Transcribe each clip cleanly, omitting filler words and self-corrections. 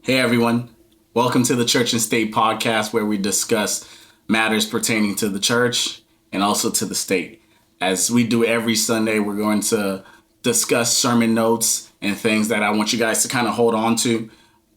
Hey everyone, welcome to the Church and State podcast where we discuss matters pertaining to the church and also to the state. As we do every Sunday, we're going to discuss sermon notes and things that I want you guys to kind of hold on to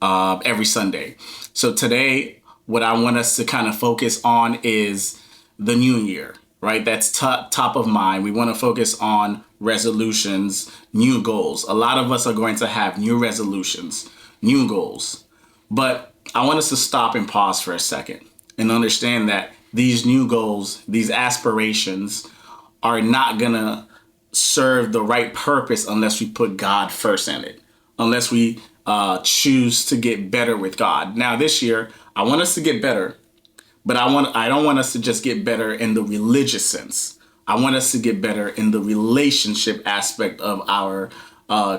every Sunday. So today, what I want us to kind of focus on is the new year, right? That's top of mind. We want to focus on resolutions, new goals. A lot of us are going to have new resolutions, new goals. But I want us to stop and pause for a second and understand that these new goals, these aspirations are not going to serve the right purpose unless we put God first in it, unless we choose to get better with God. Now, this year, I want us to get better, but I don't want us to just get better in the religious sense. I want us to get better in the relationship aspect of our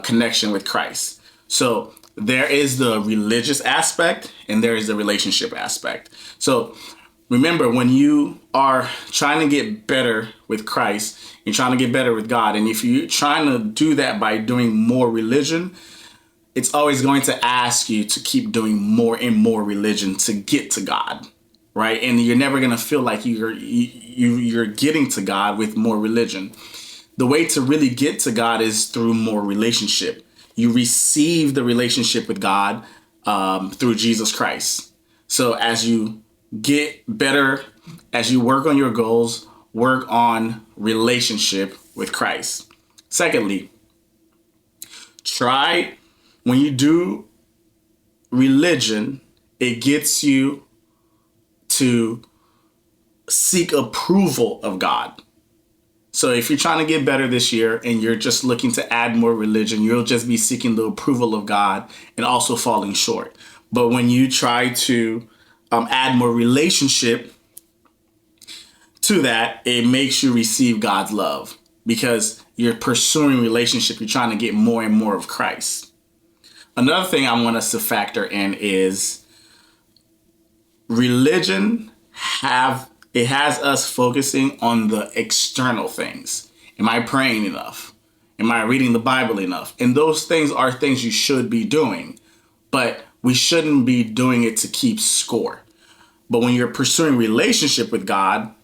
connection with Christ. So there is the religious aspect and there is the relationship aspect. So remember, when you are trying to get better with Christ, you're trying to get better with God. And if you're trying to do that by doing more religion, it's always going to ask you to keep doing more and more religion to get to God, right? And you're never going to feel like you're getting to God with more religion. The way to really get to God is through more relationship. You receive the relationship with God through Jesus Christ. So as you get better, as you work on your goals, work on relationship with Christ. Secondly, when you do religion, it gets you to seek approval of God. So if you're trying to get better this year and you're just looking to add more religion, you'll just be seeking the approval of God and also falling short. But when you try to add more relationship to that, it makes you receive God's love because you're pursuing relationship. You're trying to get more and more of Christ. Another thing I want us to factor in is religion has us focusing on the external things. Am I praying enough? Am I reading the Bible enough? And those things are things you should be doing, but we shouldn't be doing it to keep score. But when you're pursuing relationship with God,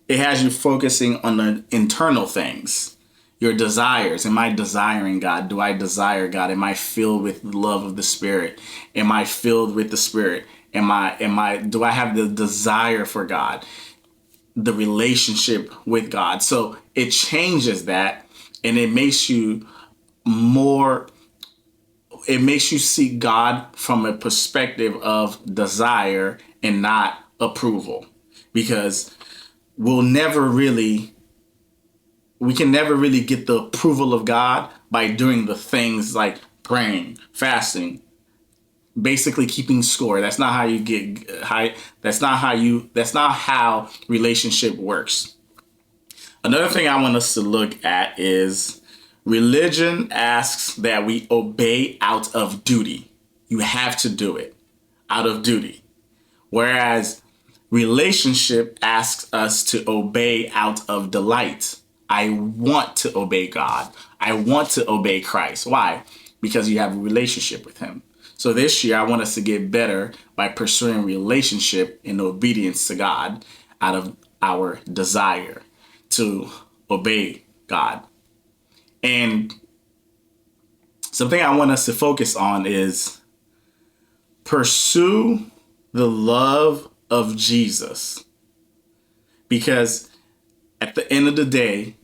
it has you focusing on the internal things, your desires. Am I desiring God? Do I desire God? Am I filled with the love of the Spirit? Am I filled with the Spirit? Do I have the desire for God, the relationship with God? So it changes that and it makes you see God from a perspective of desire and not approval, because we can never really get the approval of God by doing the things like praying, fasting, basically keeping score. That's not how you get high. That's not how relationship works. Another thing I want us to look at is religion asks that we obey out of duty. You have to do it out of duty. Whereas relationship asks us to obey out of delight. I want to obey God. I want to obey Christ. Why? Because you have a relationship with him. So this year, I want us to get better by pursuing relationship and obedience to God out of our desire to obey God. And something I want us to focus on is pursue the love of Jesus. Because at the end of the day,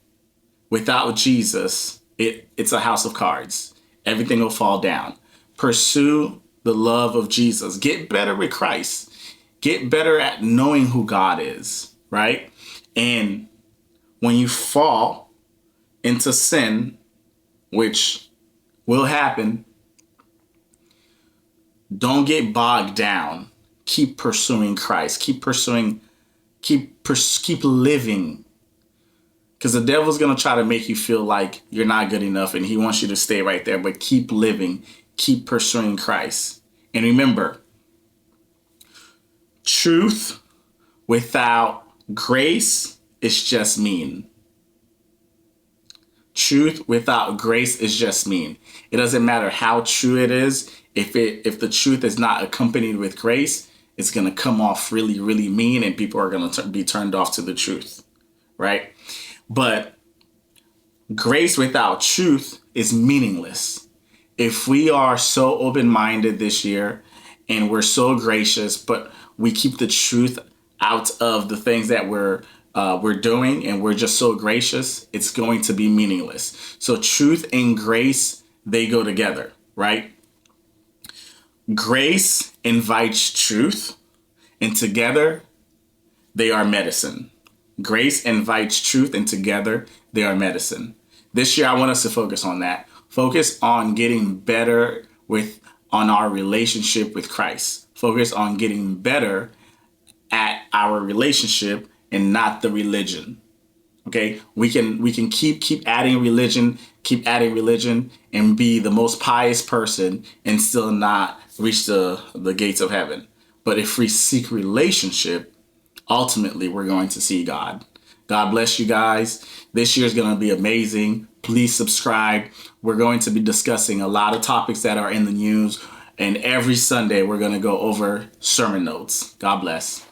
without Jesus, it's a house of cards. Everything will fall down. Pursue the love of Jesus. Get better with Christ. Get better at knowing who God is, right? And when you fall into sin, which will happen, don't get bogged down. Keep pursuing Christ. Keep living. Because the devil's going to try to make you feel like you're not good enough and he wants you to stay right there. But keep living. Keep pursuing Christ. And remember, truth without grace is just mean. Truth without grace is just mean. It doesn't matter how true it is. if the truth is not accompanied with grace, it's going to come off really, really mean, and people are going to be turned off to the truth, right? But grace without truth is meaningless. If we are so open-minded this year and we're so gracious, but we keep the truth out of the things that we're doing, and we're just so gracious, it's going to be meaningless. So truth and grace, they go together, right? Grace invites truth, and together they are medicine. Grace invites truth, and together they are medicine. This year, I want us to focus on that. Focus on getting better on our relationship with Christ. Focus on getting better at our relationship and not the religion. Okay, we can keep adding religion, and be the most pious person and still not reach the gates of heaven. But if we seek relationship, ultimately we're going to see God. God bless you guys. This year is going to be amazing. Please subscribe. We're going to be discussing a lot of topics that are in the news, and every Sunday we're going to go over sermon notes. God bless.